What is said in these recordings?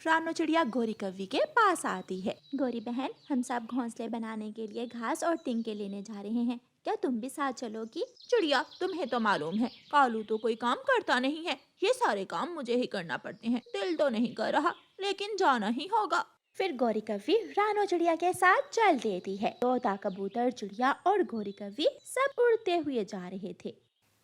रानो चिड़िया गोरी कव्वी के पास आती है। गोरी बहन, हम सब घोंसले बनाने के लिए घास और टिंके लेने जा रहे हैं, क्या तुम भी साथ चलोगी? चिड़िया, तुम्हें तो मालूम है कालू तो कोई काम करता नहीं है, ये सारे काम मुझे ही करना पड़ते हैं। दिल तो नहीं कर रहा, लेकिन जाना ही होगा। फिर गोरी कव्वी रानो चिड़िया के साथ चल देती है। तोता, कबूतर, चिड़िया और गोरी कव्वी सब उड़ते हुए जा रहे थे।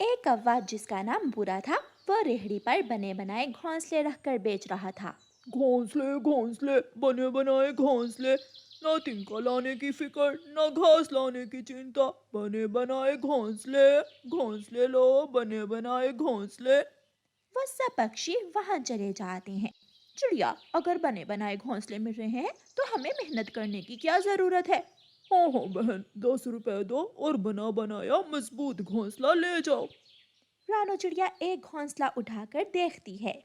एक कौवा जिसका नाम बुरा था, वो रेहड़ी पर बने बनाए घोंसले रखकर बेच रहा था। घोंसले घोंसले बने बनाए घोंसले, ना तिनका लाने की फिक्र ना घास लाने की चिंता। बने बनाए घोंसले, घोंसले लो बने बनाए घोंसले। वो सब पक्षी वहाँ चले जाते हैं। चिड़िया, अगर बने बनाए घोंसले मिल रहे हैं तो हमें मेहनत करने की क्या जरूरत है? हाँ बहन, 10 रुपए दो और बना बनाया मजबूत घोंसला ले जाओ। रानो चिड़िया एक घोंसला उठाकर देखती है।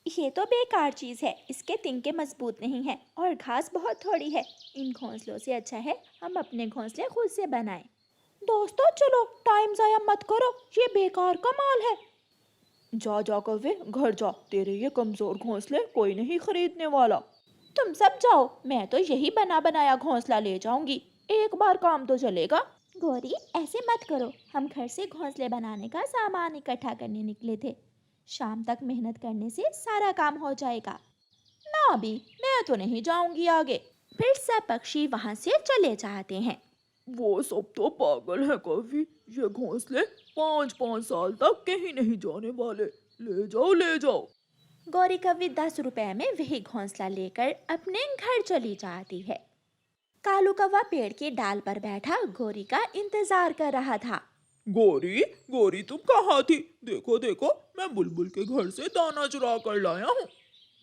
ये तो बेकार चीज है, इसके तिनके मजबूत नहीं है और घास बहुत थोड़ी है। इन घोंसलों से अच्छा है हम अपने घोंसले खुद से बनाएं। दोस्तों चलो, टाइम जाया मत करो, ये बेकार का माल है। जा जा कव्वे, घर जा, तेरे ये कमजोर घोंसले कोई नहीं खरीदने वाला। तुम सब जाओ, मैं तो यही बना बनाया घोंसला ले जाऊंगी, एक बार काम तो चलेगा। गोरी, ऐसे मत करो, हम घर से घोंसले बनाने का सामान इकट्ठा करने निकले थे। शाम तक मेहनत करने से सारा काम हो जाएगा। ना भी, मैं तो नहीं जाऊंगी आगे। फिर सब पक्षी वहां से चले जाते हैं। वो सब तो पागल है कव्वी, ये घोंसले 5-5 साल तक कहीं नहीं जाने वाले। ले जाओ ले जाओ। गौरी कव्वी 10 रुपए में वही घोंसला लेकर अपने घर चली जाती है। कालू कौवा पेड़ की डाल पर बैठा गोरी का इंतजार कर रहा था। गोरी गोरी, तुम कहाँ थी? देखो देखो, मैं बुलबुल के घर से दाना चुरा कर लाया हूँ।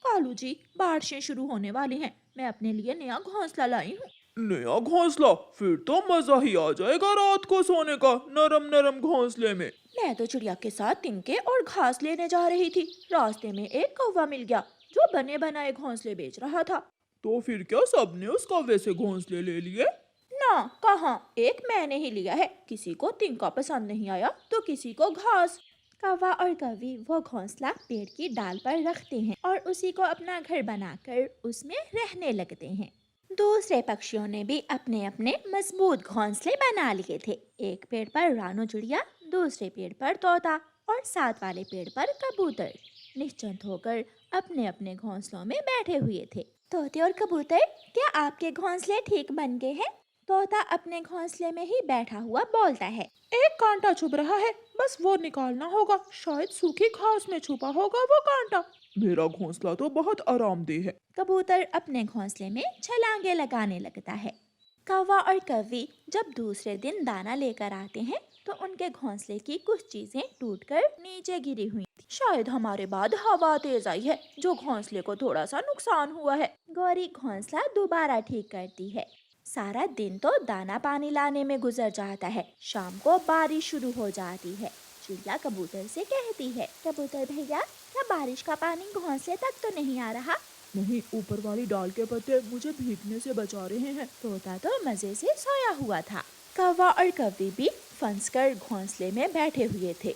कालू जी, बारिशें शुरू होने वाली हैं, मैं अपने लिए नया घोंसला लाई हूँ। नया घोंसला? फिर तो मजा ही आ जाएगा रात को सोने का नरम नरम घोंसले में। मैं तो चिड़िया के साथ तिनके और घास लेने जा रही थी, रास्ते में एक कौवा मिल गया जो बने बनाए घोंसले बेच रहा था। तो फिर क्या सबने उस कौवे से घोंसले ले लिए? ना, कहाँ, एक मैंने ही लिया है। किसी को तिनका पसंद नहीं आया तो किसी को घास। कौवा और कौवी वो घोंसला पेड़ की डाल पर रखते हैं और उसी को अपना घर बनाकर उसमें रहने लगते हैं। दूसरे पक्षियों ने भी अपने अपने मजबूत घोंसले बना लिए थे। एक पेड़ पर रानो चिड़िया, दूसरे पेड़ पर तोता और साथ वाले पेड़ पर कबूतर निश्चिंत होकर अपने अपने घोंसलों में बैठे हुए थे। तोते और कबूतर, क्या आपके घोंसले ठीक बन गए हैं? तोता अपने घोंसले में ही बैठा हुआ बोलता है। एक कांटा छुप रहा है, बस वो निकालना होगा, शायद सूखी घास में छुपा होगा वो कांटा। मेरा घोंसला तो बहुत आरामदेह है। कबूतर अपने घोंसले में छलांगे लगाने लगता है। कौवा और कव्वी जब दूसरे दिन दाना लेकर आते हैं तो उनके घोंसले की कुछ चीजें टूटकर नीचे गिरी हुई थी। शायद हमारे बाद हवा तेज आई है जो घोंसले को थोड़ा सा नुकसान हुआ है। गौरी घोंसला दोबारा ठीक करती है। सारा दिन तो दाना पानी लाने में गुजर जाता है। शाम को बारिश शुरू हो जाती है। चिड़िया कबूतर से कहती है, कबूतर भैया, क्या बारिश का पानी घोंसले तक तो नहीं आ रहा? नहीं, ऊपर वाली डाल के पत्ते मुझे भीगने से बचा रहे हैं। तोता तो मजे से सोया हुआ था। कौवा और कव्वी भी फंसकर घोंसले में बैठे हुए थे।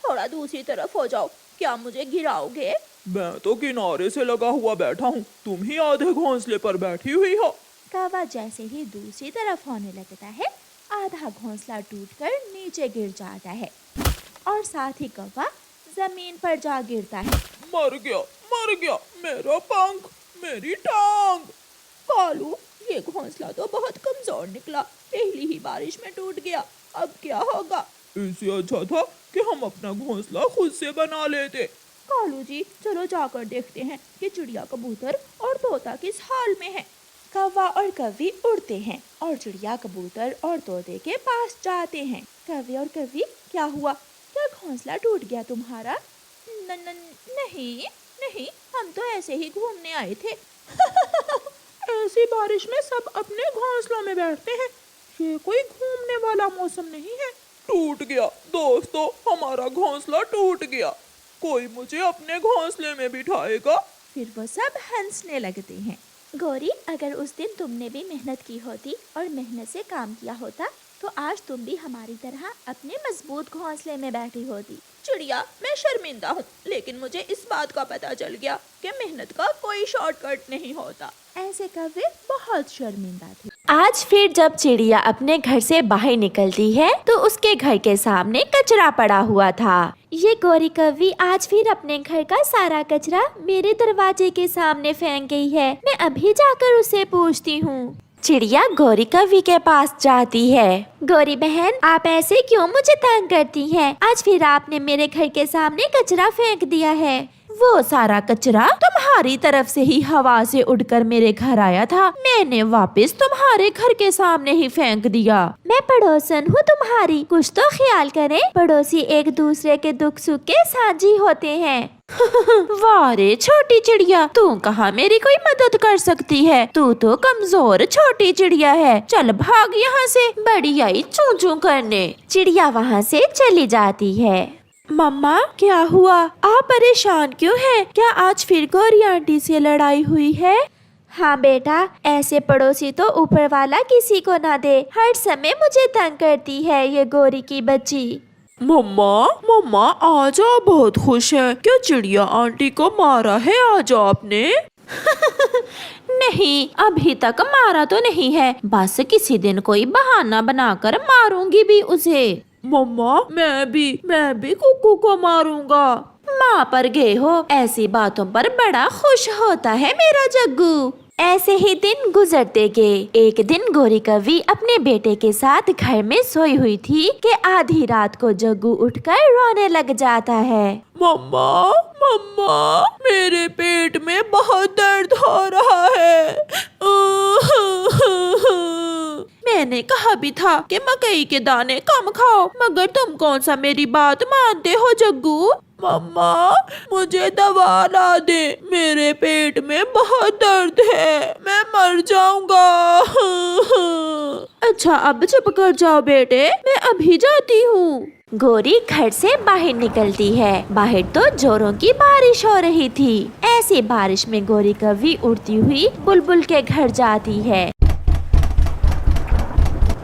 थोड़ा दूसरी तरफ हो जाओ, क्या मुझे गिराओगे? मैं तो किनारे से लगा हुआ बैठा हूँ, तुम ही आधे घोंसले पर बैठी हुई हो। कौवा जैसे ही दूसरी तरफ होने लगता है, आधा घोंसला टूटकर नीचे गिर जाता है और साथ ही कौवा जमीन पर जा गिरता है। मर गया मेरा पंख, मेरी टांग। कालू, ये घोंसला तो बहुत कमजोर निकला, पहली ही बारिश में टूट गया, अब क्या होगा? इससे अच्छा था कि हम अपना घोंसला खुद से बना लेते। कालू जी, चलो जाकर देखते हैं कि चिड़िया, कबूतर और तोता किस हाल में है। कौवा और कव्वी उड़ते हैं और चिड़िया, कबूतर और तोते के पास जाते हैं। कव्वी और कव्वी, क्या हुआ? क्या घोंसला टूट गया तुम्हारा? नहीं नहीं, हम तो ऐसे ही घूमने आए थे। ऐसी बारिश में सब अपने घोंसलों में बैठते हैं, ये कोई घूमने वाला मौसम नहीं है। टूट गया दोस्तों, हमारा घोंसला टूट गया, कोई मुझे अपने घोंसले में बिठाएगा? फिर वो सब हंसने लगते हैं। गौरी, अगर उस दिन तुमने भी मेहनत की होती और मेहनत से काम किया होता तो आज तुम भी हमारी तरह अपने मजबूत घोंसले में बैठी होती। चिड़िया, मैं शर्मिंदा हूँ, लेकिन मुझे इस बात का पता चल गया कि मेहनत का कोई शॉर्टकट नहीं होता। ऐसे कौवे बहुत शर्मिंदा थे। आज फिर जब चिड़िया अपने घर से बाहर निकलती है तो उसके घर के सामने कचरा पड़ा हुआ था। ये गौरी कौवी आज फिर अपने घर का सारा कचरा मेरे दरवाजे के सामने फेंक गई है। मैं अभी जाकर उसे पूछती हूँ। चिड़िया गौरी कौवी के पास जाती है। गौरी बहन, आप ऐसे क्यों मुझे तंग करती हैं? आज फिर आपने मेरे घर के सामने कचरा फेंक दिया है। वो सारा कचरा तुम्हारी तरफ से ही हवा से उड़कर मेरे घर आया था। मैंने वापस तुम्हारे घर के सामने ही फेंक दिया। मैं पड़ोसन हूँ तुम्हारी, कुछ तो ख्याल करें। पड़ोसी एक दूसरे के दुख सुख के साझी होते हैं। वाह रे छोटी चिड़िया, तू कहाँ मेरी कोई मदद कर सकती है? तू तो कमजोर छोटी चिड़िया है। चल भाग यहाँ से, बड़ी आई चूं चूं करने। चिड़िया वहाँ से चली जाती है। मम्मा, क्या हुआ? आप परेशान क्यों हैं? क्या आज फिर गौरी आंटी से लड़ाई हुई है? हाँ बेटा, ऐसे पड़ोसी तो ऊपर वाला किसी को ना दे। हर समय मुझे तंग करती है ये गौरी की बच्ची। मम्मा, मम्मा आज आप बहुत खुश हैं। क्या चिड़िया आंटी को मारा है आज आपने? नहीं, अभी तक मारा तो नहीं है। बस किसी दिन कोई बहाना बनाकर मारूंगी भी उसे। मम्मा, मैं भी कुकू को मारूंगा। माँ पर गए हो, ऐसी बातों पर बड़ा खुश होता है मेरा जग्गू। ऐसे ही दिन गुजरते गए। एक दिन गौरी कौवी अपने बेटे के साथ घर में सोई हुई थी कि आधी रात को जग्गू उठकर रोने लग जाता है। मम्मा, मम्मा, मेरे पेट में बहुत दर्द हो रहा है। मैंने कहा भी था कि मकई के दाने कम खाओ, मगर तुम कौन सा मेरी बात मानते हो जग्गू? मम्मा, मुझे दवा ला दे, मेरे पेट में बहुत दर्द है, मैं मर जाऊंगा। अच्छा, अब चुप कर जाओ बेटे, मैं अभी जाती हूँ। गौरी घर से बाहर निकलती है। बाहर तो जोरों की बारिश हो रही थी। ऐसी बारिश में गौरी कौवी उड़ती हुई बुलबुल के घर जाती है।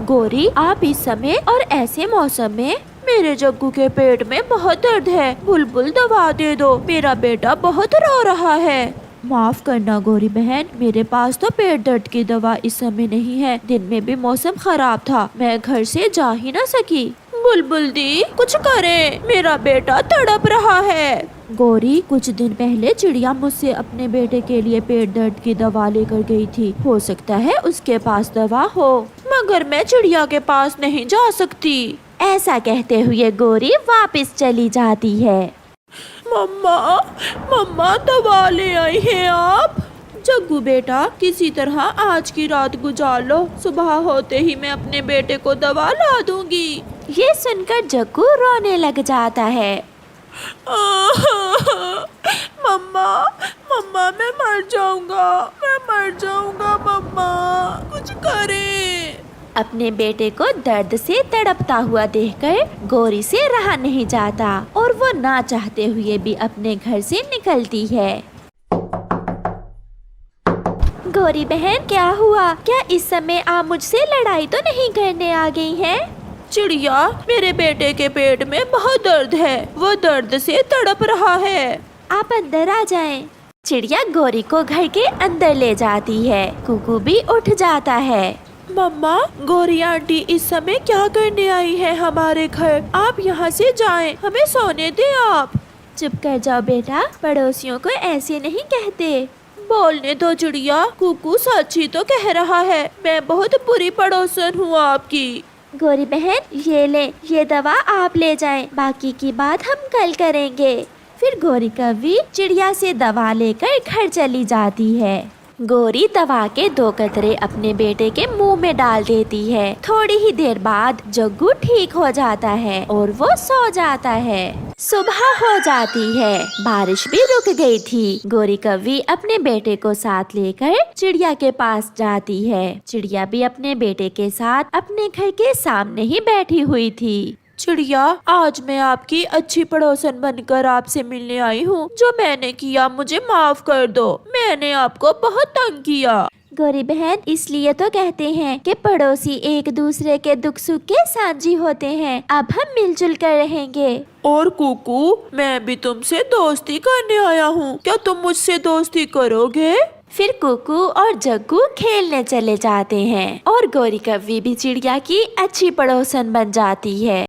गौरी, आप इस समय और ऐसे मौसम में? मेरे जग्गू के पेट में बहुत दर्द है, बुलबुल दवा दे दो, मेरा बेटा बहुत रो रहा है। माफ करना गौरी बहन, मेरे पास तो पेट दर्द की दवा इस समय नहीं है। दिन में भी मौसम खराब था, मैं घर से जा ही न सकी। बुलबुल दी, कुछ करे, मेरा बेटा तड़प रहा है। गौरी, कुछ दिन पहले चिड़िया मुझसे अपने बेटे के लिए पेट दर्द की दवा लेकर गई थी। हो सकता है उसके पास दवा हो, मगर मैं चिड़िया के पास नहीं जा सकती। ऐसा कहते हुए गौरी वापस चली जाती है। मम्मा, मम्मा दवा ले आई हैं आप? जग्गू बेटा, किसी तरह आज की रात गुजार लो, सुबह होते ही मैं अपने बेटे को दवा ला दूंगी। ये सुनकर जग्गू रोने लग जाता है। मम्मा, मम्मा मैं मर जाऊंगा, मैं मर जाऊंगा मम्मा, कुछ करें। अपने बेटे को दर्द से तड़पता हुआ देखकर गौरी से रहा नहीं जाता और वो ना चाहते हुए भी अपने घर से निकलती है। गौरी बहन, क्या हुआ? क्या इस समय आप मुझसे लड़ाई तो नहीं करने आ गई हैं? चिड़िया, मेरे बेटे के पेट में बहुत दर्द है, वो दर्द से तड़प रहा है। आप अंदर आ जाएं। चिड़िया गौरी को घर के अंदर ले जाती है। कुकू भी उठ जाता है। मम्मा, गौरी आंटी इस समय क्या करने आई है हमारे घर? आप यहाँ से जाएं, हमें सोने दें आप। चुप कर जाओ बेटा, पड़ोसियों को ऐसे नहीं कहते। बोलने दो चिड़िया, कुकू सच ही तो कह रहा है, मैं बहुत बुरी पड़ोसन हूँ आपकी। गौरी बहन, ये ले, ये दवा आप ले जाएं, बाकी की बात हम कल करेंगे। फिर गौरी कौवी चिड़िया से दवा लेकर घर चली जाती है। गौरी दवा के 2 कतरे अपने बेटे के मुंह में डाल देती है। थोड़ी ही देर बाद जग्गू ठीक हो जाता है और वो सो जाता है। सुबह हो जाती है, बारिश भी रुक गई थी। गौरी कौवी अपने बेटे को साथ लेकर चिड़िया के पास जाती है। चिड़िया भी अपने बेटे के साथ अपने घर के सामने ही बैठी हुई थी। चिड़िया, आज मैं आपकी अच्छी पड़ोसन बनकर आपसे मिलने आई हूँ। जो मैंने किया मुझे माफ कर दो, मैंने आपको बहुत तंग किया। गौरी बहन, इसलिए तो कहते हैं कि पड़ोसी एक दूसरे के दुख सुख के साझी होते हैं। अब हम मिलजुल कर रहेंगे। और कुकू, मैं भी तुमसे दोस्ती करने आया हूँ, क्या तुम मुझसे दोस्ती करोगे? फिर कुकू और जग्गू खेलने चले जाते हैं और गौरी कव्वी भी चिड़िया की अच्छी पड़ोसन बन जाती है।